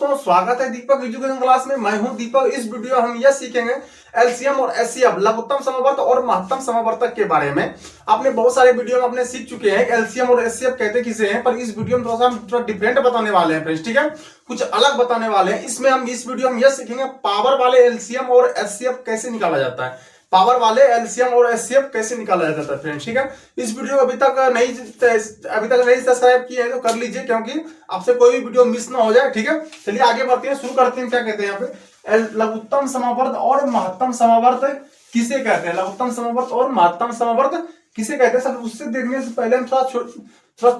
तो स्वागत है दीपक एजुकेशन क्लास में। मैं हूं दीपक। इस वीडियो हम यह सीखेंगे एलसीएम और एचसीएफ लघुत्तम समवर्त और महत्तम समवर्तक के बारे में। आपने बहुत सारे वीडियो में अपने सीख चुके हैं एलसीएम और एचसीएफ कहते किसे हैं, पर इस वीडियो में थोड़ा डिफरेंट बताने वाले हैं फ्रेंड्स, ठीक है, कुछ अलग बताने वाले हैं। इसमें हम इस वीडियो में यह सीखेंगे पावर वाले एलसीएम और एचसीएफ कैसे निकाला जाता है, पावर वाले एलसीएम और एचसीएफ कैसे निकाला जाता है फ्रेंड्स, ठीक है। इस वीडियो को अभी तक नहीं सब्सक्राइब किए हैं तो कर लीजिए, क्योंकि आपसे कोई भी वीडियो मिस ना हो जाए, ठीक है। चलिए आगे बढ़ते हैं, शुरू करते हैं। क्या कहते हैं यहाँ पे, लघुत्तम समावर्त और महत्तम समावर्त किसे कहते हैं, लघुत्तम समावर्त और महत्तम समावर्त किसे कहते हैं। सब उससे देखने से पहले हम थोड़ा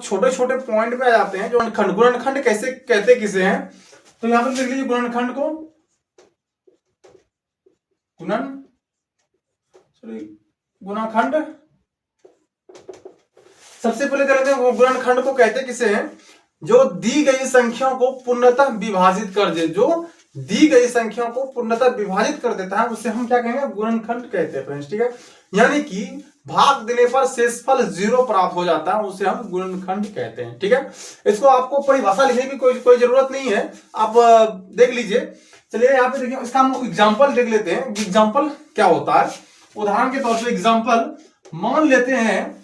छोटे छोटे पॉइंट पे आ जाते हैं। जो गुणनखंड कैसे कहते किसे हैं, तो यहाँ पे देख लीजिए गुणनखंड को गुणनखंड सबसे पहले देख लेते हैं गुणनखंड को कहते किसे हैं, जो दी गई संख्याओं को पूर्णतः विभाजित कर दे, जो दी गई संख्याओं को पूर्णतः विभाजित कर देता है उसे हम क्या कहेंगे, गुणनखंड कहते हैं फ्रेंड्स, ठीक है। यानी कि भाग देने पर शेषफल 0 प्राप्त हो जाता है, उसे हम गुणनखंड कहते हैं, ठीक है। इसको आपको परिभाषा लिखने की कोई जरूरत नहीं है, आप देख लीजिए। चलिए यहाँ पे देखिए, इसका हम एग्जाम्पल देख लेते हैं। एग्जाम्पल क्या होता है, उदाहरण के तौर पे एग्जाम्पल मान लेते हैं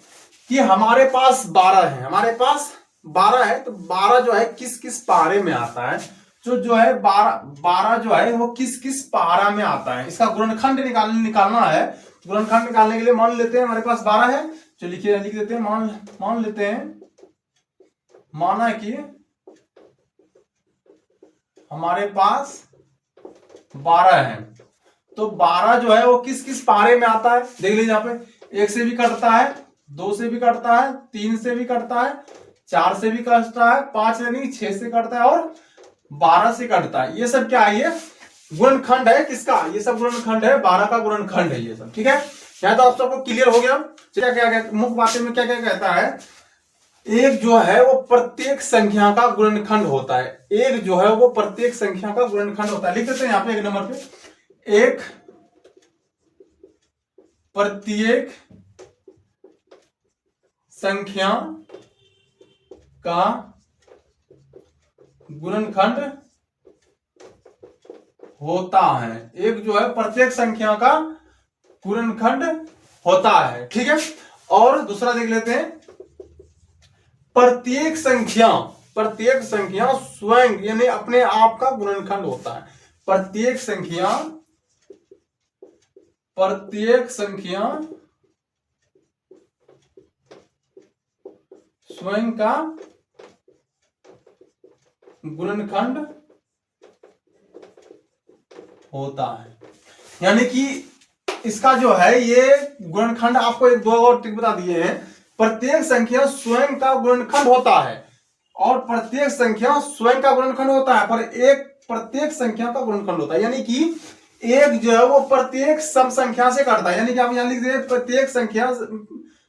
कि हमारे पास 12 है, हमारे पास 12 है, तो 12 जो है किस किस पारे में आता है, जो है 12 जो है वो किस किस पारा में आता है, इसका गुणनखंड निकालना है। गुणनखंड निकालने के लिए मान लेते हैं हमारे पास 12 है, तो लिख देते हैं, मान लेते हैं, माना कि हमारे पास 12 है, तो 12 जो है वो किस किस पारे में आता है, देख लीजिए यहाँ पे 1 से भी कटता है, 2 से भी कटता है, 3 से भी कटता है, 4 से भी कटता है, 5 से नहीं 6 से कटता है और 12 से कटता है। ये सब क्या है, ये गुणनखंड है किसका, ये सब गुणनखंड है, 12 का गुणनखंड है ये सब, ठीक है। यहाँ तो आप सबको क्लियर हो गया। क्या क्या मुख्य बातें में क्या क्या कहता है, एक जो है वो प्रत्येक संख्या का गुणनखंड होता है, एक जो है वो प्रत्येक संख्या का गुणनखंड होता है। लिख देते हैं यहाँ पे एक नंबर पे, एक प्रत्येक संख्या का गुणनखंड होता है, एक जो है प्रत्येक संख्या का गुणनखंड होता है, ठीक है। और दूसरा देख लेते हैं, प्रत्येक संख्या स्वयं यानी अपने आप का गुणनखंड होता है। प्रत्येक संख्या स्वयं का गुणनखंड होता है। यानी कि इसका जो है ये गुणनखंड, आपको एक दो और ट्रिक बता दिए हैं। प्रत्येक संख्या स्वयं का गुणनखंड होता है और प्रत्येक संख्या स्वयं का गुणनखंड होता है, पर एक प्रत्येक संख्या का गुणनखंड होता है। यानी कि एक जो है वो प्रत्येक सम संख्या से कटता है, यानी कि आप यहां लिख दीजिए प्रत्येक संख्या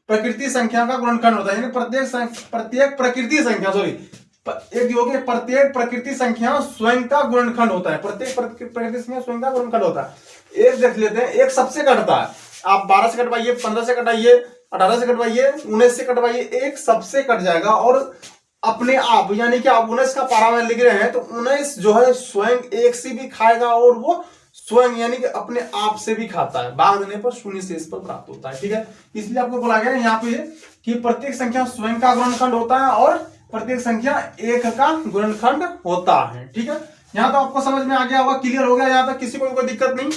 प्रकृति संख्या का गुणनखंड होता है, यानी प्रत्येक प्रकृति संख्या एक जो कि प्रत्येक प्रकृति संख्या स्वयं का गुणनखंड होता है, प्रत्येक प्रकृति संख्या स्वयं का गुणनखंड होता है। एक देख लेते हैं, एक सबसे कटता है, आप 12 से कटवाइए, 15 से कटाइए, 18 से कटवाइए, 19 से कटवाइए, एक सबसे कट जाएगा और अपने आप, यानी कि आप 19 का पारा में लिख रहे हैं तो 19 जो है स्वयं एक से भी खाएगा और वो स्वयं यानी कि अपने आप से भी खाता है, भाग देने पर शून्य शेष पर प्राप्त होता है, ठीक है। इसलिए आपको बोला गया यहाँ पे कि प्रत्येक संख्या स्वयं का गुणनखंड होता है और प्रत्येक संख्या एक का गुणनखंड होता है, ठीक है। यहाँ तो आपको समझ में आ गया होगा, क्लियर हो गया, यहाँ तक किसी को कोई दिक्कत नहीं।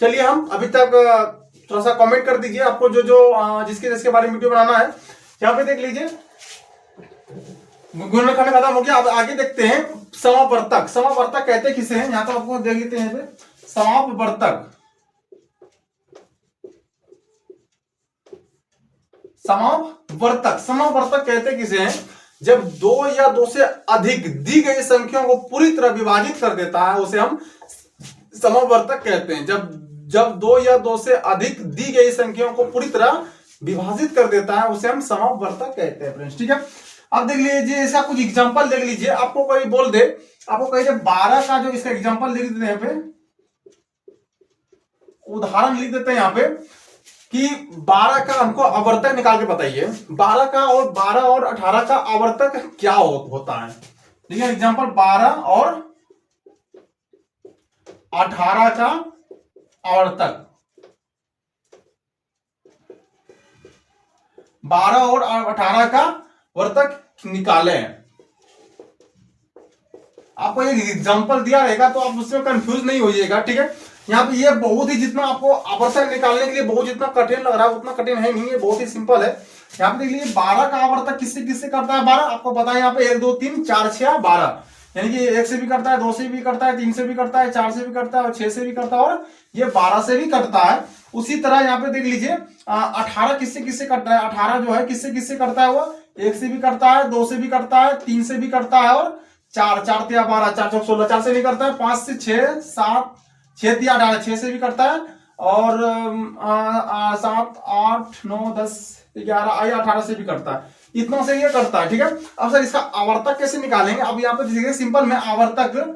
चलिए हम अभी तक थोड़ा सा कमेंट कर दीजिए आपको जो जिसके बारे में वीडियो बनाना है। यहाँ पे देख लीजिए गुणनखंड खत्म हो गया। अब आगे देखते हैं समावर्तक। समावर्तक कहते किसे हैं, यहाँ तो आपको देख लेते हैं समावर्तक। समावर्तक कहते किसे हैं, जब 2 या 2 से अधिक दी गई संख्याओं को पूरी तरह विभाजित कर देता है उसे हम समावर्तक कहते हैं। जब 2 या 2 से अधिक दी गई संख्याओं को पूरी तरह विभाजित कर देता है उसे हम समावर्तक कहते हैं फ्रेंड्स, ठीक है। अब देख लीजिए, इसका कुछ एग्जांपल देख लीजिए। आपको कोई बोल दे, आपको कही 12 का जो इसका एग्जांपल लिख देते हैं, यहाँ पे उदाहरण लिख देते हैं यहाँ पे कि 12 का हमको आवर्तक निकाल के बताइए, 12 का और 12 और 18 का आवर्तक क्या होता है। ठीक है, एग्जांपल 12 और 18 का आवर्तक, 12 और 18 का वर्तक निकालें। आपको एक एग्जांपल दिया रहेगा तो आप उसमें कंफ्यूज नहीं हो जाएगा, ठीक है। यहाँ पे ये बहुत ही, जितना आपको आवर्तक निकालने के लिए बहुत जितना कठिन लग रहा है उतना कठिन है नहीं, ये बहुत ही सिंपल है। यहाँ पे देखिए 12 का आवर्तक किससे किससे करता है, 12 आपको पता है यहाँ पे 1 2 3 4 6 12, यानी कि 1 से भी करता है, 2 से भी करता है, 3 से भी करता है, 4 से भी करता है और 6 से भी करता है और ये 12 से भी करता है। उसी तरह यहाँ पे देख लीजिए 18 किससे किससे करता है, 18 जो है किससे किससे करता है, वो 1 से भी करता है, 2 से भी करता है, 3 से भी करता है और 4 4 तिया 12, 4 चौक 16, 4 से भी करता है, 5 से 6 7 6 तिया 18, 6 से भी करता है और 7 8 9 10 11 18 से भी करता है, इतना से ये करता है, ठीक है। अब सर इसका आवर्तक कैसे निकालेंगे, अब यहाँ पे देखिए सिंपल में आवर्तक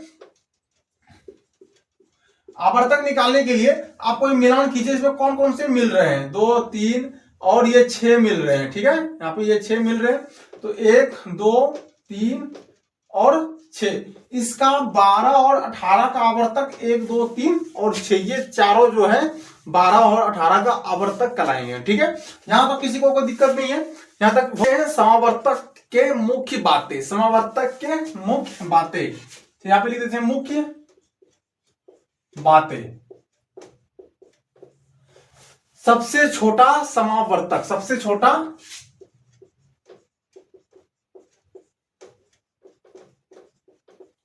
निकालने के लिए आपको मिलान कीजिए, इसमें कौन कौन से मिल रहे हैं, 2 3 और ये 6 मिल रहे हैं, ठीक है। यहाँ पे ये 6 मिल रहे हैं, तो 1 2 3 और 6, इसका 12 और 18 का आवर्तक 1 2 3 और 6, ये चारों जो है 12 और 18 का आवर्तक कहलाएंगे, ठीक है। यहां तक किसी को कोई दिक्कत नहीं है, यहां तक वो है समावर्तक के मुख्य बातें, समावर्तक के मुख्य बातें, तो यहां पे लिख देते हैं मुख्य बातें। सबसे छोटा समावर्तक, सबसे छोटा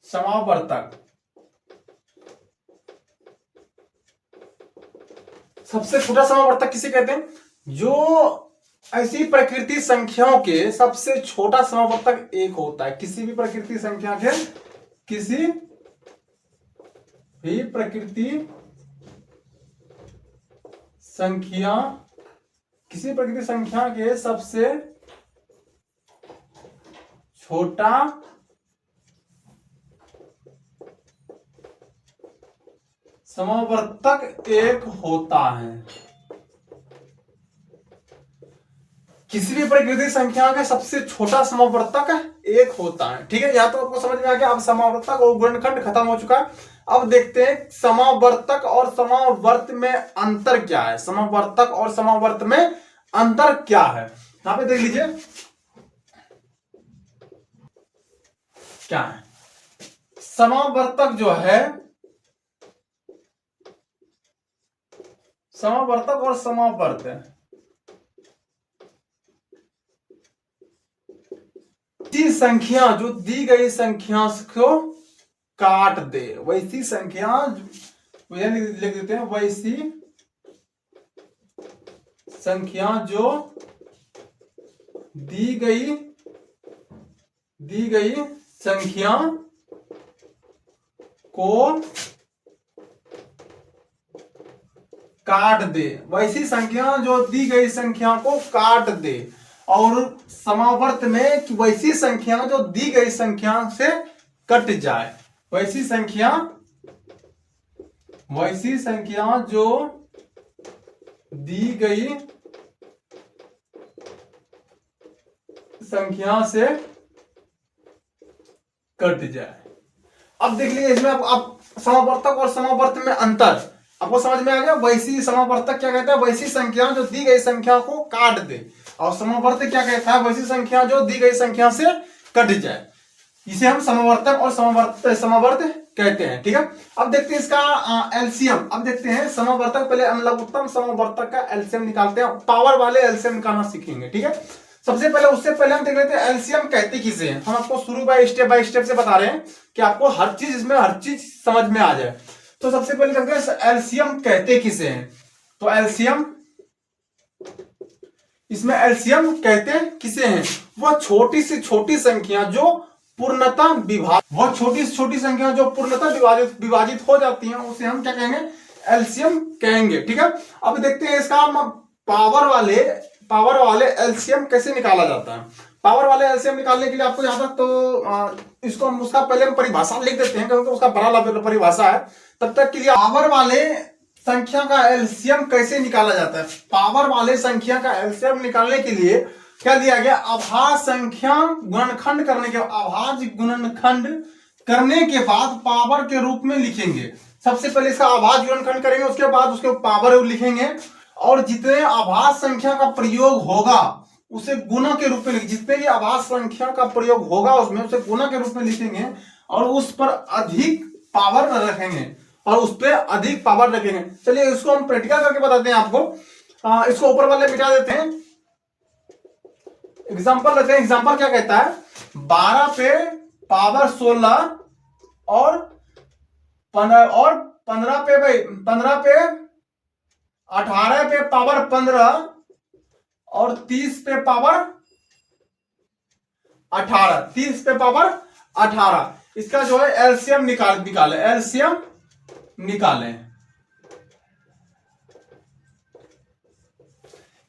समावर्तक, सबसे छोटा समावर्तक किसे कहते हैं, जो ऐसी प्रकृति संख्याओं के सबसे छोटा समावर्तक 1 होता है, किसी भी प्रकृति संख्या के, किसी भी प्रकृति संख्या, किसी प्रकृति संख्या के सबसे छोटा समावर्तक 1 होता है, किसी भी प्रकृति संख्या का सबसे छोटा समावर्तक 1 होता है, ठीक है। यहां तो आपको समझ में आ गया। अब समावर्तक और गुणनखंड खत्म हो चुका है, अब देखते हैं समावर्तक और समावर्त में अंतर क्या है, समावर्तक और समावर्त में अंतर क्या है। यहां पे देख लीजिए क्या है, समावर्तक जो है, समावर्तक और समावर्त ऐसी संख्या जो दी गई संख्या को काट दे, वैसी संख्या लिख देते हैं, वैसी संख्या जो दी गई संख्या को काट दे, वैसी संख्या जो दी गई संख्या को काट दे। और समावर्त में वैसी संख्या जो दी गई संख्या से कट जाए, वैसी संख्या जो दी गई संख्या से कट जाए। अब देख लीजिए इसमें आप समावर्तक और समावर्त में अंतर आपको समझ में आ गया। वैसी समावर्तक क्या कहता है, वैसी संख्या जो दी गई संख्या को काट दे, और समावर्त क्या कहता है, वैसी संख्या जो दी गई संख्या से कट जाए। इसे हम समावर्तक और समावर्त कहते हैं, ठीक है। अब देखते हैं इसका एलसीएम। अब देखते हैं समावर्तक, पहले हम लघुत्तम समावर्तक का एलसीएम निकालते हैं, पावर वाले एलसीएम निकालना सीखेंगे, ठीक है। सबसे पहले उससे पहले हम देख लेते हैं एलसीएम कहते किसे हैं। हम आपको शुरू बाय स्टेप से बता रहे हैं कि आपको हर चीज इसमें हर चीज समझ में आ जाए। तो सबसे पहले देखते हैं एलसीएम कहते किसे हैं। तो एलसीएम, इसमें एलसीएम कहते किसे हैं, वह छोटी से छोटी संख्या जो पूर्णतः वह छोटी से छोटी संख्या जो पूर्णतः विभाजित हो जाती हैं, उसे हम क्या कहेंगे, एलसीएम कहेंगे, ठीक है। अब देखते हैं इसका पावर वाले एलसीएम कैसे निकाला जाता है। पावर वाले एलसीएम निकालने के लिए आपको यहां तक तो इसको हम उसका पहले हम परिभाषा लिख देते हैं, क्योंकि उसका बड़ा परिभाषा है। तब तक के लिए पावर वाले संख्या का एलसीएम कैसे निकाला जाता है। पावर वाले संख्या का एलसीएम निकालने के लिए क्या दिया गया, अभाज्य संख्या गुणनखंड करने के बाद पावर के रूप में लिखेंगे। सबसे पहले इसका आभाज्य गुणनखंड करेंगे, उसके बाद उसके पावर लिखेंगे और जितने आभाज्य संख्या का प्रयोग होगा उसे गुना के रूप में लिखेंगे। जितने भी आभाज्य संख्या का प्रयोग होगा उसमें उसे गुना के रूप में लिखेंगे और उस पर अधिक पावर रखेंगे और उस पर अधिक पावर रखेंगे। चलिए इसको हम प्रैक्टिकल करके बताते हैं आपको। इसको ऊपर वाले मिटा देते हैं, एग्जाम्पल लेते हैं। एग्जाम्पल क्या कहता है, 12 पे पावर 16 और 15 पे 18 पे पावर 15 और 30 पे पावर 18, 30 पे पावर 18। इसका जो है एलसीएम निकाले, एलसीएम निकालें।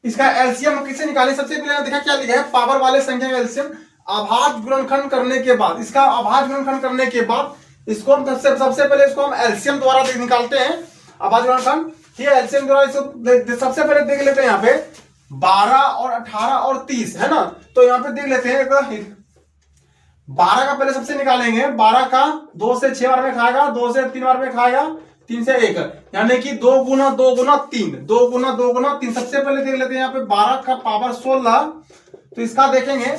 इसका एलसीएम किसे निकाले, सबसे पहले देखा क्या लिखा है, पावर वाले संख्या का एलसीएम आभाज्य गुणनखंड करने के बाद, इसका आभाज्य गुणनखंड करने के बाद इसको हम सबसे पहले इसको हम एलसीएम द्वारा निकालते हैं आभाज्य गुणनखंड। ठीक है, एलसीएम द्वारा इसको सबसे पहले देख लेते हैं। यहाँ पे 12 और 18 और 30 है ना, तो यहाँ पे देख लेते हैं 12 का पहले सबसे निकालेंगे। 12 का 2 से 6 बार में खाएगा, 2 से 3 बार में खाएगा, 3 से 1, यानी कि 2 गुना 2 गुना 3, 2 गुना 2 गुना 3। सबसे पहले देख लेते हैं यहाँ पे 12 का पावर 16, तो इसका देखेंगे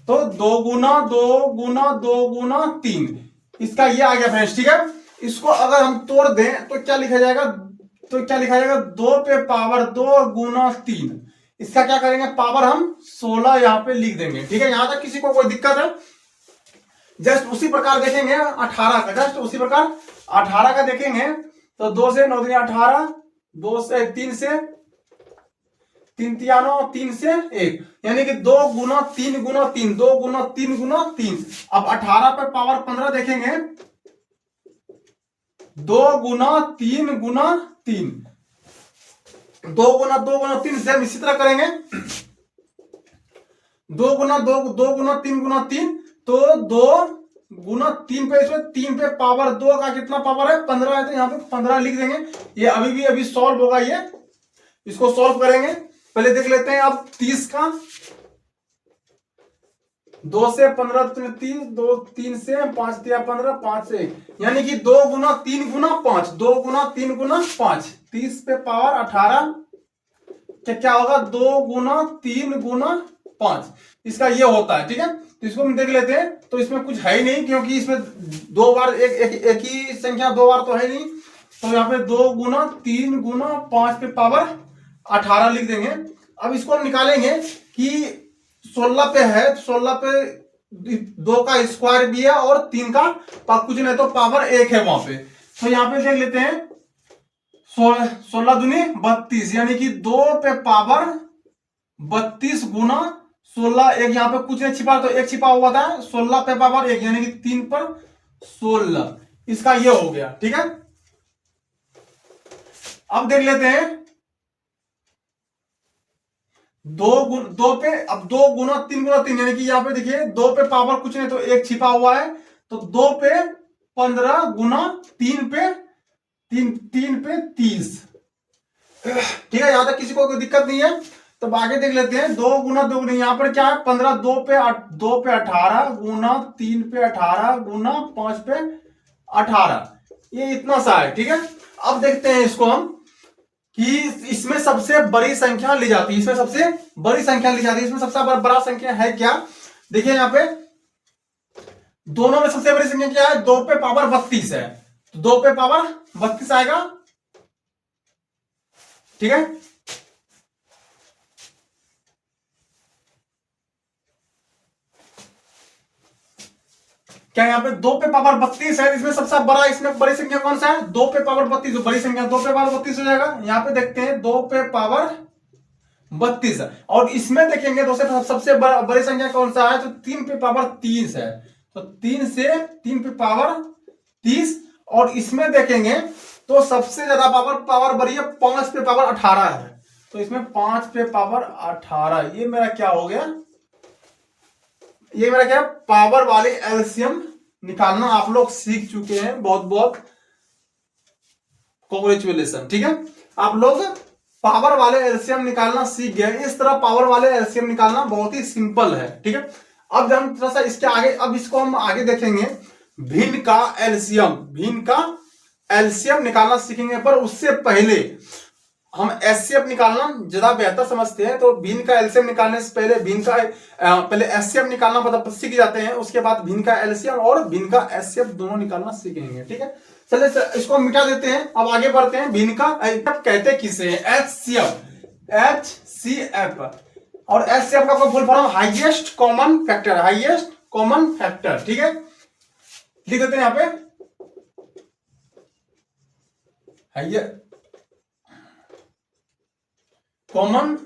तो 2 गुना 2 गुना 2 गुना 3, इसका ये आ गया फ्रेंड्स। ठीक है, इसको अगर हम तोड़ दें तो क्या लिखा जाएगा, 2 पे पावर 2 गुना 3। इसका क्या करेंगे, पावर हम 16 यहाँ पे लिख देंगे। ठीक है, यहां तक किसी को कोई दिक्कत है? जस्ट उसी प्रकार देखेंगे 18 का, जस्ट उसी प्रकार 18 का देखेंगे तो 2 से 9 18, 2 से 3 से 3 3 से 1, यानी कि 2 गुना 3 गुना 3, 2 गुना 3 गुना 3। अब 18 पे पावर 15 देखेंगे, 2 गुना 3 गुना 3, 2 गुना 2 गुना 3 से इसी तरह करेंगे, 2 गुना 2 गुना 3 गुना 3, तो 2 गुना 3 पे, इसमें 3 पे पावर 2 का कितना पावर है, 15 है, तो यहाँ पे 15 लिख देंगे। ये अभी सॉल्व होगा, ये इसको सॉल्व करेंगे। पहले देख लेते हैं अब 30 का, 2 से 15 30, 2 3 से 5 15, 5 से 1, यानी कि 2 गुना 3 गुना 5, 2 गुना 3 गुना 5, 30 पे पावर 18, क्या होगा, 2 गुना 3 गुना 5, इसका ये होता है। ठीक है, तो इसको हम देख लेते हैं। तो इसमें कुछ है ही नहीं, क्योंकि इसमें 2 बार एक ही संख्या 2 बार तो है नहीं, तो यहाँ पे 2 गुना 3 गुना 5 पे पावर 18 लिख देंगे। अब इसको हम निकालेंगे कि 16 पे है, 16 पे 2 का स्क्वायर भी है और 3 का कुछ नहीं तो पावर 1 है वहां पे। तो यहाँ पे देख लेते हैं 16 दूनी 32, यानी कि 2 पे पावर 32 गुना 16, एक यहाँ पे कुछ नहीं छिपा तो 1 छिपा हुआ था, 16 पे पावर 1, यानी कि 3 पर 16, इसका ये हो गया। ठीक है, अब देख लेते हैं 2 पे, अब 2 गुना 3 गुना 3, यानी कि यहाँ पे देखिए 2 पे पावर कुछ नहीं तो 1 छिपा हुआ है, तो 2 पे 15 गुना 3 पे 30। ठीक है, यहां तक किसी को कोई दिक्कत नहीं है। तो आगे देख लेते हैं 2 गुना 2 गुना, यहाँ पर क्या है 15, 2 पे 18 गुना 3 पे 18 गुना 5 पे 18, ये इतना सा है। ठीक है, अब देखते हैं इसको हम कि इसमें सबसे बड़ी संख्या ली जाती है, इसमें सबसे बड़ी संख्या ली जाती है। इसमें सबसे बड़ा संख्या है क्या, देखिए यहाँ पे दोनों में सबसे बड़ी संख्या क्या है, 2 पे पावर 32 है, तो 2 पे पावर 32 आएगा। ठीक है, क्या यहाँ पे 2 पे पावर 32 है, इसमें सबसे बड़ा, इसमें बड़ी संख्या कौन सा है, 2 पे पावर 32, बड़ी संख्या 2 पे पावर 32 हो जाएगा। यहाँ पे देखते हैं 2 पे पावर 32, और इसमें देखेंगे दोस्तों सबसे बड़ी संख्या कौन सा है, तो 3 पे पावर 30 है, तो 3 पे पावर 30, और इसमें देखेंगे तो सबसे ज्यादा पावर बड़ी है, 5 पे पावर 18 है, तो इसमें 5 पे पावर 18, ये मेरा क्या हो गया, ये मेरा क्या, पावर वाले एलसीएम निकालना आप लोग सीख चुके हैं। बहुत बहुत कांग्रेचुलेशन। ठीक है, आप लोग पावर वाले एलसीएम निकालना सीख गए। इस तरह पावर वाले एलसीएम निकालना बहुत ही सिंपल है। ठीक है, अब हम थोड़ा सा इसके आगे, अब इसको हम आगे देखेंगे भिन्न का एलसीएम, भिन्न का एलसीएम निकालना सीखेंगे, पर उससे पहले हम एचसीएफ निकालना ज्यादा बेहतर समझते हैं। तो भिन्न का एलसीएम निकालने से पहले भिन्न का पहले एचसीएफ निकालना मतलब सीख जाते हैं, उसके बाद भिन्न का एलसीएम और भिन्न का एचसीएफ दोनों निकालना सीखेंगे। ठीक है, चलिए इसको मिटा देते हैं, अब आगे बढ़ते हैं। भिन्न का कहते किसे हैं? HCF, HCF. और एचसीएफ का full form highest common factor, highest common factor. ठीक है, लिख देते हैं यहां पे कॉमन,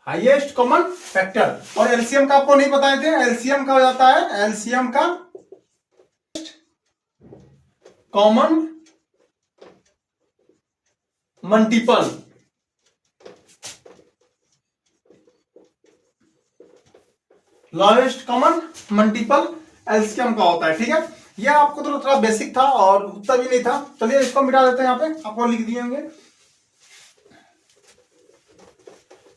हाईएस्ट कॉमन फैक्टर। और एलसीएम का आपको नहीं बताए थे, एलसीएम का हो जाता है, एलसीएम का common multiple, lowest common multiple LCM का होता है। ठीक है, यह आपको तो थोड़ा बेसिक था और उतना भी नहीं था। चलिए इसको मिटा देते हैं, यहां पे आपको लिख दिए होंगे।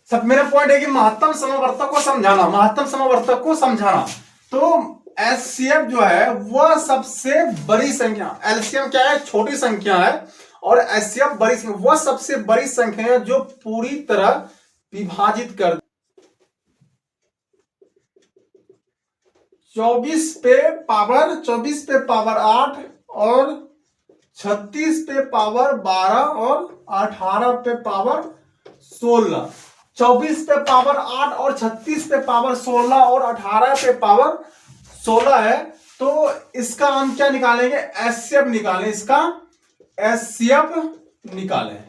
सब मेरा पॉइंट है कि महत्तम समवर्तक को समझाना, महत्तम समवर्तक को समझाना। तो एचसीएफ जो है वह सबसे बड़ी संख्या, एलसीएम क्या है? छोटी संख्या है, और एचसीएफ बड़ी संख्या, वह सबसे बड़ी संख्या है जो पूरी तरह विभाजित कर 24 पे पावर 8 और 36 पे पावर 12 और 18 पे पावर 16। 24 पे पावर 8 और 36 पे पावर 16 और 18 पे पावर 16 है। तो इसका हम क्या निकालेंगे? एचसीएफ निकालें, इसका एचसीएफ निकालें।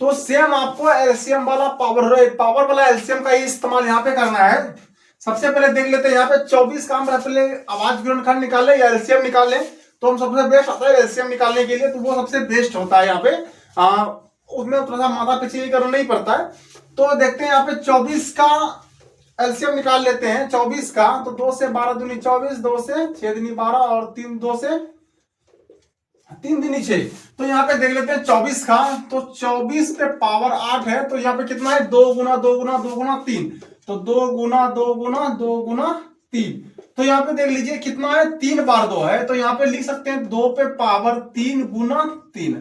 तो सेम आपको एलसीएम वाला पावर वाला एलसीएम का ही इस्तेमाल यहां पे करना है। सबसे पहले देख लेते हैं यहाँ पे 24 का हम पहले आवाज गुणनखंड निकाल ले या एलसीएम निकाल ले, तो हम सबसे बेस्ट होता है एलसीएम निकालने के लिए, तो वो सबसे बेस्ट होता है यहाँ पे। उसमें थोड़ा सा माथा पीछे करना नहीं पड़ता है। तो देखते हैं यहाँ पे 24 का एलसीएम निकाल लेते हैं। 24 का तो 2 से 12 दूनी 24, 2 से 6 दूनी 12 और 2 से 3 दूनी 6। तो यहाँ पे देख लेते हैं 24 का, तो 24 पे पावर 8 है, तो यहाँ पे कितना है? 2 गुना 2 गुना 2 गुना 3, तो 2 गुना 2 गुना 2 गुना 3। तो यहाँ पे देख लीजिए कितना है? 3 बार 2 है, तो यहाँ पे लिख सकते हैं 2 पे पावर 3 गुना 3।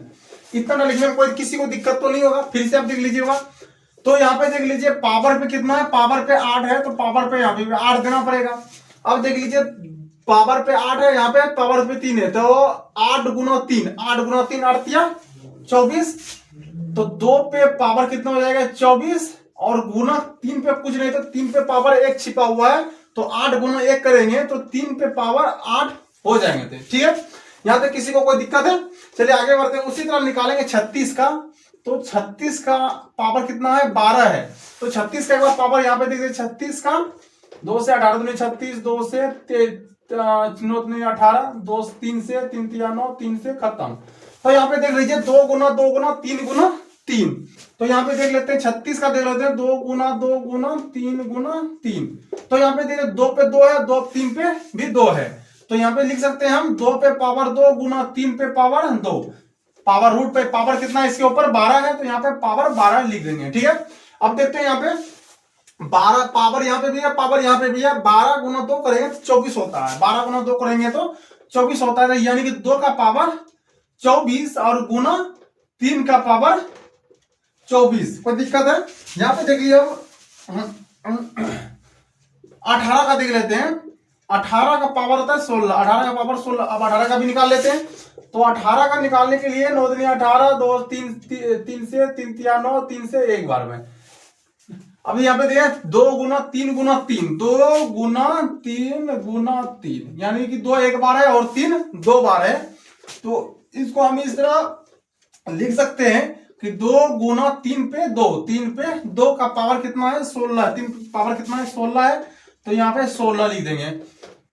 इतना लिखने में कोई किसी को दिक्कत तो नहीं होगा। फिर से आप देख लीजिएगा, तो यहाँ पे देख लीजिए पावर पे कितना है? पावर पे 8 है, तो पावर पे यहाँ पे 8 देना पड़ेगा। अब देख लीजिए पावर पे 8 है, यहाँ पे पावर पे 3 है, तो 8 गुना 3, 8 गुना 3 8 तिया 24। तो 2 पे पावर कितना हो जाएगा? 24, और गुना 3 पे कुछ नहीं, तो 3 पे पावर 1 छिपा हुआ है, तो 8 गुना 1 करेंगे तो 3 पे पावर 8 हो जाएंगे। ठीक है, यहां तक किसी को कोई दिक्कत है? चलिए आगे बढ़ते हैं। उसी तरह निकालेंगे 36 का, तो 36 का पावर कितना है? 12 है, तो 36 का एक बार पावर यहाँ पे देखिए 36 का 2 से 18 दूनी 36, 2 से 9 दूनी 18, 2 3 से 3 तिया 9, 3 से खत्म। तो यहाँ पे देख लीजिए 2 गुना 2 गुना 3 गुना 3। तो यहाँ पे देख लेते हैं 36 का, देख लेते हैं 2 गुना 2 गुना 3 गुना 3। तो यहाँ पे देखिए 2 पे 2 है, 2 3 पे भी 2 है, तो यहाँ पे लिख सकते हैं हम 2 पे पावर 2 गुना 3 पे पावर 2। पावर रूट पे पावर कितना है? इसके ऊपर 12 है, तो यहाँ पे पावर 12 लिख देंगे। ठीक है, अब देखते हैं यहाँ पे 12 पावर यहाँ पे भी है, पावर यहाँ पे भी है। 12 गुना 2 करेंगे तो 24 होता है, 12 गुना 2 करेंगे तो 24 होता है, यानी कि 2 का पावर 24 और गुना 3 का पावर 24। कोई दिक्कत है? यहाँ पे देखिए अब 18 का देख लेते हैं। 18 का पावर होता है 16, 18 का पावर 16। अब 18 का भी निकाल लेते हैं। तो 18 का निकालने के लिए 9 दूनी 18, 2 3 3 से 3 तिया 9, 3 से एक बार में। अब यहाँ पे देखिए 2 गुना 3 गुना 3, 2 गुना 3 गुना 3, यानी कि 2 एक बार है और 3 2 बार है। तो इसको हम इस तरह लिख सकते हैं कि 2 गुना 3 पे 2, 3 पे 2 का पावर कितना है? 16। 3 पावर कितना है? 16 है, तो यहाँ पे 16 लिख देंगे।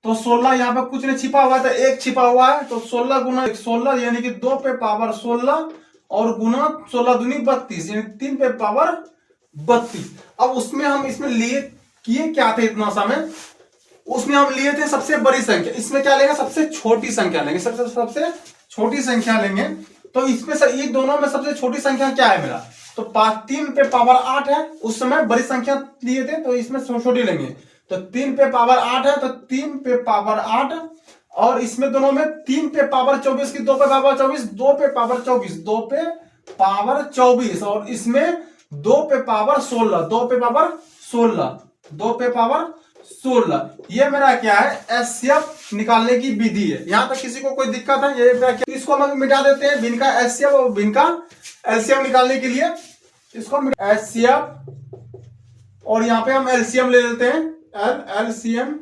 तो 16 यहाँ पे कुछ नहीं छिपा हुआ है, तो 1 छिपा हुआ है, तो 16 गुना 16 यानी कि 2 पे पावर 16 और गुना 16 दूनी 32, यानी 3 पे पावर 32। अब उसमें हम इसमें लिए किए क्या थे इतना समय? उसमें हम लिए थे सबसे बड़ी संख्या, इसमें क्या लेंगे? सबसे छोटी संख्या लेंगे, सबसे छोटी संख्या लेंगे। तो इसमें से ये दोनों में सबसे छोटी संख्या क्या है मेरा? तो 3 पे पावर 8 है, उस समय बड़ी संख्या लिए थे, तो इसमें छोटी लेंगे। तो 3 पे पावर 8 है, तो 3 पे पावर 8 और इसमें दोनों में 3 पे पावर 24 की 2 पे पावर 24, 2 पे पावर 24, 2 पे पावर 24, और इसमें 2 पे पावर 16, 2 पे पावर 16, 2 पे पावर 16। ये मेरा क्या है, एचसीएफ निकालने की विधि है। यहां तक किसी को कोई दिक्कत है? ये क्या, इसको हम मिटा देते हैं, भिन्न का एचसीएफ और भिन्न का एलसीएम निकालने के लिए इसको एचसीएफ और यहां पे हम एलसीएम ले लेते हैं, एलसीएम।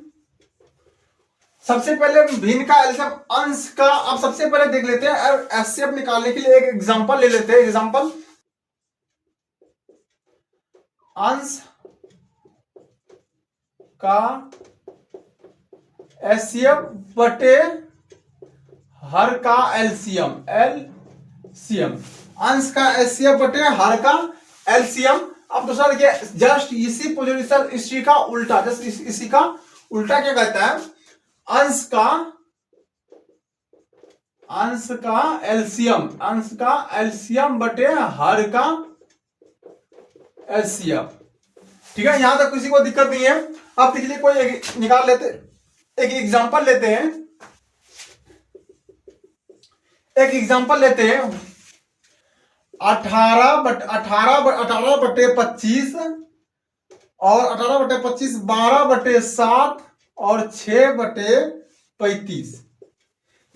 सबसे पहले भिन्न का एलसीएम अंश का, अब सबसे पहले देख लेते हैं एचसीएफ निकालने के लिए एक एग्जांपल ले लेते हैं। एग्जांपल, अंश का एचसीएफ बटे हर का एलसीएम, एलसीएम, अंश का एचसीएफ बटे हर का एलसीएम। अब दूसरा देखिए, जस्ट इसी पोजीशन, इसी का उल्टा, जस्ट इसी का उल्टा क्या कहता है, अंश का एलसीएम, अंश का एलसीएम बटे हर का एचसीएफ। ठीक है, यहां तक किसी को दिक्कत नहीं है। अब देखिए कोई निकाल लेते, एक एग्जांपल लेते हैं, एक एग्जांपल लेते हैं 18 बटे 25 और 18 बटे 25 12 बटे 7 और 6 बटे 35।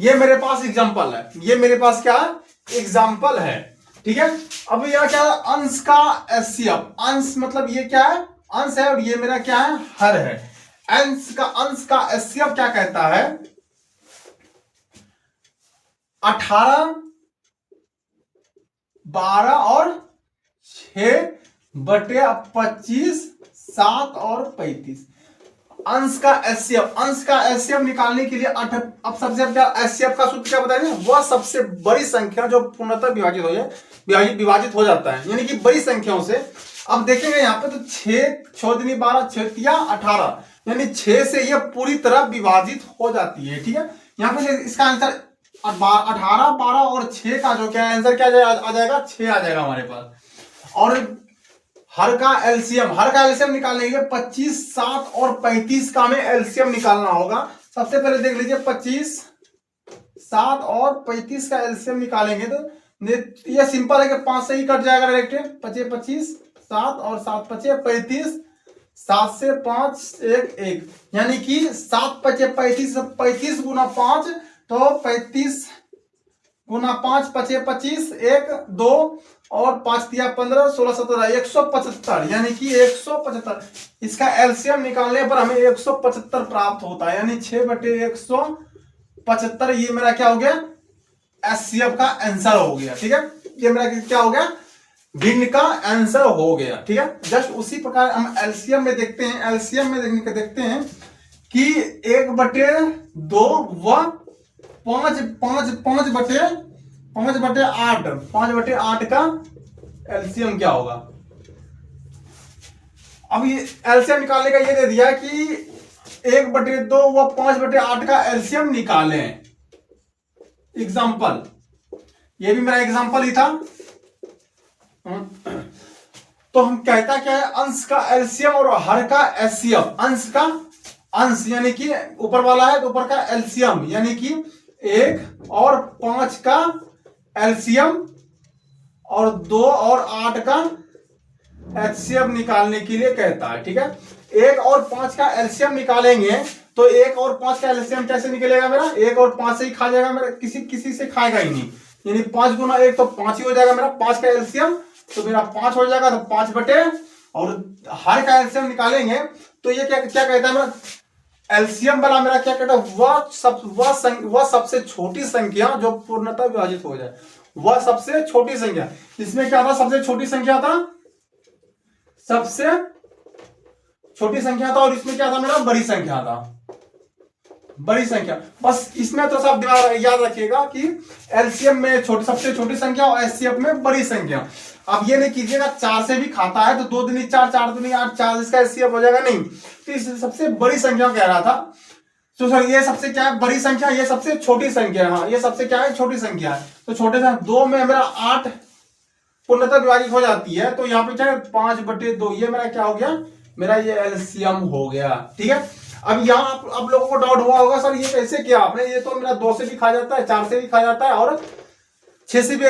ये मेरे पास एग्जांपल है, ये मेरे पास क्या है, एग्जांपल है। ठीक है, अब यह क्या है, अंश का एचसीएफ, अंश मतलब ये क्या है, अंश है, और ये मेरा क्या है, हर है। अंश का एचसीएफ क्या कहता है, 18 12 और 6 बटे 25 7 और 35। अंश का एचसीएफ, अंश का एचसीएफ निकालने के लिए अब सबसे एचसीएफ का सूत्र क्या बताएंगे, वह सबसे बड़ी संख्या जो पूर्णतः विभाजित हो जाता है, यानी कि बड़ी संख्याओं से। अब देखेंगे यहाँ पे तो 6 दूनी 12, 6 तिया 18, यानी 6 से ये पूरी तरह विभाजित हो जाती है। ठीक है, यहाँ पे इसका आंसर 18 12 और 6 का जो क्या आंसर क्या आ जाएगा, 6 आ जाएगा हमारे पास। और हर का एलसीएम निकालने के लिए 25 7 और 35 का हमें एलसीएम निकालना होगा। सबसे पहले देख लीजिए 25 7 और 35 का एलसीएम निकालेंगे तो ये सिंपल है कि 5 से ही कट जाएगा डायरेक्ट। 25 7 और 7 5 35, 7 से 5 1 यानी कि 7 5 35, 35 गुना 5 तो 35 गुना 5 5 25 1 2 और 5 तिया 15 16 17 175, यानी कि 175। इसका एलसीएम निकालने पर हमें 175 प्राप्त होता है, यानी 6 बटे 175। ये मेरा क्या हो गया, एचसीएफ का आंसर हो गया। ठीक है, ये मेरा क्या हो गया, भिन्न का आंसर हो गया। ठीक है, जस्ट उसी प्रकार हम एलसीएम में देखते हैं, एलसीएम में देखते हैं कि 1 बटे 2 व 5 बटे 8 का एलसीएम क्या होगा। अब ये एलसीएम निकालने का ये दे दिया कि 1 बटे 2 व 5 बटे 8 का एलसीएम निकालें। एग्जाम्पल, ये भी मेरा एग्जाम्पल ही था। तो हम कहता क्या है, अंश का एलसीएम और हर का एचसीएफ। अंश यानी कि ऊपर वाला है तो ऊपर का एलसीएम, यानी कि 1 और 5 का एलसीएम और 2 और 8 का एचसीएफ निकालने के लिए कहता है। ठीक है, 1 और 5 का एलसीएम निकालेंगे तो 1 और 5 का एलसीएम कैसे निकलेगा मेरा, 1 और 5 से ही खा जाएगा मेरा, किसी से खाएगा ही नहीं, यानी 5 गुना 1 तो 5 ही हो जाएगा मेरा। 5 का एलसीएम तो मेरा 5 हो जाएगा, तो 5 बटे, और हर का एलसीएम निकालेंगे तो ये क्या कहता है मेरा, एलसीएम वाला मेरा क्या कहता है, वह सबसे छोटी संख्या जो पूर्णतः विभाजित हो जाए, वह सबसे छोटी संख्या। इसमें क्या था, सबसे छोटी संख्या था, सबसे छोटी संख्या था, और इसमें क्या था मेरा, बड़ी संख्या था, बड़ी संख्या। बस इसमें तो सब याद रखिएगा कि एलसीएम में सबसे छोटी संख्या और एचसीएफ में बड़ी संख्या। अब ये नहीं कीजिएगा 4 से भी खाता है तो 2 दूनी 4 4 दूनी 8 4 इसका एचसीएफ हो जाएगा, नहीं। तो इस सबसे बड़ी संख्या कह रहा था, तो सर ये सबसे क्या है, बड़ी संख्या, ये सबसे छोटी संख्या है। हाँ, ये सबसे क्या है, छोटी संख्या है। तो छोटे से 2 में मेरा 8 पूर्णतः विभाजित हो जाती है, तो यहाँ पे क्या है 5 बटे 2, ये मेरा क्या हो गया, मेरा ये एलसीएम हो गया। ठीक है, अब यहाँ आप लोगों को डाउट हुआ होगा, सर ये कैसे किया आपने, ये तो मेरा 2 से भी खा जाता है, 4 से भी खा जाता है और 6 से भी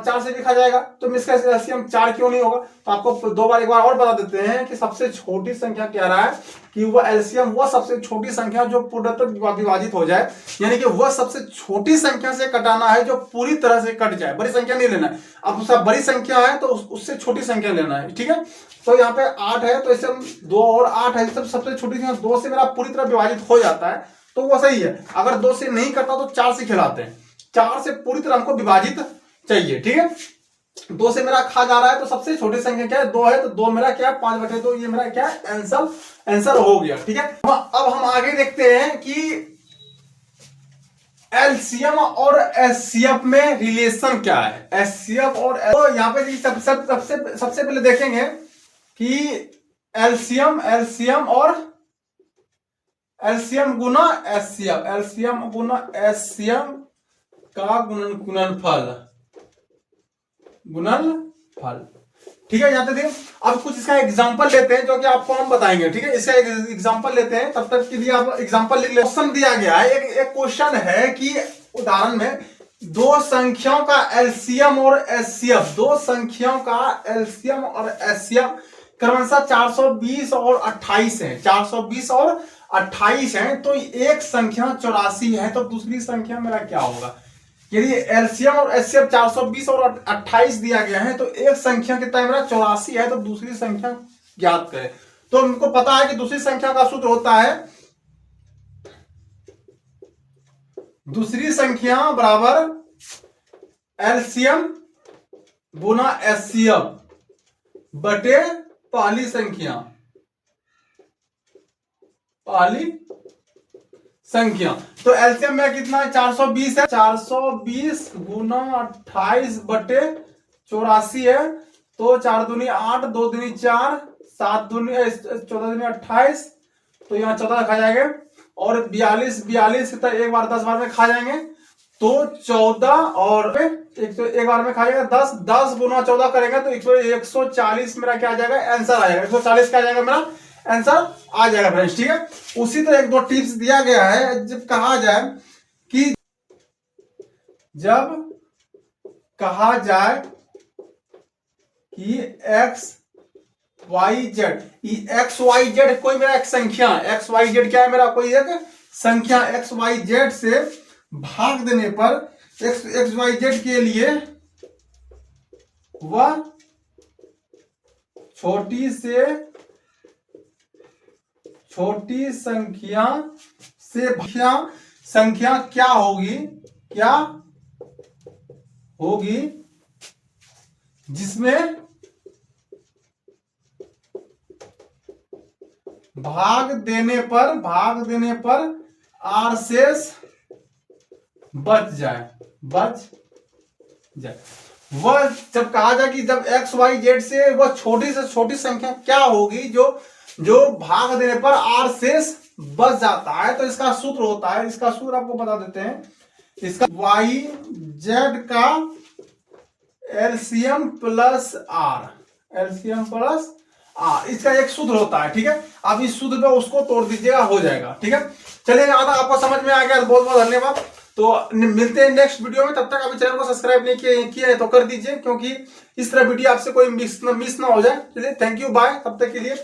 4 से भी खा जाएगा, तो इसका एलसीएम 4 क्यों नहीं होगा। तो आपको एक बार और बता देते हैं कि सबसे छोटी संख्या क्या रहा है कि वह एलसीएम वह सबसे छोटी संख्या जो पूर्णतः विभाजित हो जाए, यानी कि वह सबसे छोटी संख्या से कटाना है जो पूरी तरह से कट जाए, बड़ी संख्या नहीं लेना है। अब उसका बड़ी संख्या है तो उससे छोटी संख्या लेना है, ठीक है। तो यहाँ पे 8 है, तो इससे 2 और 8 है, सबसे छोटी संख्या 2 से मेरा पूरी तरह विभाजित हो जाता है, तो वो सही है। अगर 2 से नहीं करता तो 4 से खिलाते हैं, 4 से पूरी तरह हमको विभाजित चाहिए, ठीक है। 2 से मेरा खा जा रहा है, तो सबसे छोटी संख्या क्या है, 2 है, तो 2 मेरा क्या है 5/2, ये मेरा क्या है आंसर हो गया, ठीक है। अब हम आगे देखते हैं कि एलसीएम और एचसीएफ में रिलेशन क्या है। एचसीएफ और तो यहाँ पे सबसे पहले देखेंगे कि एलसीएम गुना एचसीएफ, एलसीएम गुना एचसीएफ का गुणनफल, ठीक है। यहाँ पे देखिए, अब कुछ इसका एग्जांपल लेते हैं जो कि आपको हम बताएंगे, ठीक है। इसका एग्जांपल लेते हैं, तब तक के लिए आप एग्जांपल लिख ले। क्वेश्चन दिया गया है, एक क्वेश्चन है कि उदाहरण में 2 संख्याओं का एलसीएम और एचसीएफ, 2 संख्याओं का एलसीएम और एचसीएफ क्रमशः 420 और 28 है, 420 और 28 है, तो एक संख्या 84 है, तो दूसरी संख्या मेरा क्या होगा। यदि एलसीएम और एचसीएफ 420 और 28 दिया गया है, तो एक संख्या कितना है मेरा 84 है, तो दूसरी संख्या ज्ञात करें। तो हमको पता है कि दूसरी संख्या का सूत्र होता है, दूसरी संख्या बराबर एलसीएम गुना एचसीएफ बटे पहली संख्या, तो एलसीएम में कितना है 420 है, 420 गुना 28 बटे 84 है, तो 4 दूनी 8, 2 दूनी 4, 7 दूनी 14 दूनी 28, तो यहाँ 14 खा जाएंगे, और 42 तो एक बार 10 बार में खा जाएंगे, तो 14 और एक बार में खा जाएगा 10 गुना 14 करेंगे तो 140 मेरा क्या आ जाएगा आंसर आ जाएगा, 140 क्या आ जाएगा मेरा आंसर आ जाएगा फ्रेंड्स, ठीक है। उसी तरह 1-2 टिप्स दिया गया है, जब कहा जाए कि एक्स वाई जेड कोई मेरा एक संख्या, एक्स वाई जेड क्या है मेरा कोई एक संख्या, एक्स वाई जेड से भाग देने पर एक्स वाई जेड के लिए वह छोटी संख्या क्या होगी जिसमें भाग देने पर आर शेष बच जाए। वह जब कहा जाए कि जब एक्स वाई जेड से वह छोटी से छोटी संख्या क्या होगी जो भाग देने पर आर शेष बच जाता है, तो इसका सूत्र होता है, इसका सूत्र आपको बता देते हैं, इसका वाई जेड का एलसीएम प्लस आर, इसका एक सूत्र होता है, ठीक है। अब इस सूत्र पे उसको तोड़ दीजिएगा, हो जाएगा, ठीक है। चलिए आधा आपको समझ में आ गया, बहुत बहुत धन्यवाद। तो मिलते हैं नेक्स्ट वीडियो में, तब तक अभी चैनल को सब्सक्राइब नहीं किया है तो कर दीजिए, क्योंकि इस तरह वीडियो आपसे कोई मिस ना हो जाए। चलिए थैंक यू, बाय, तब तक के लिए।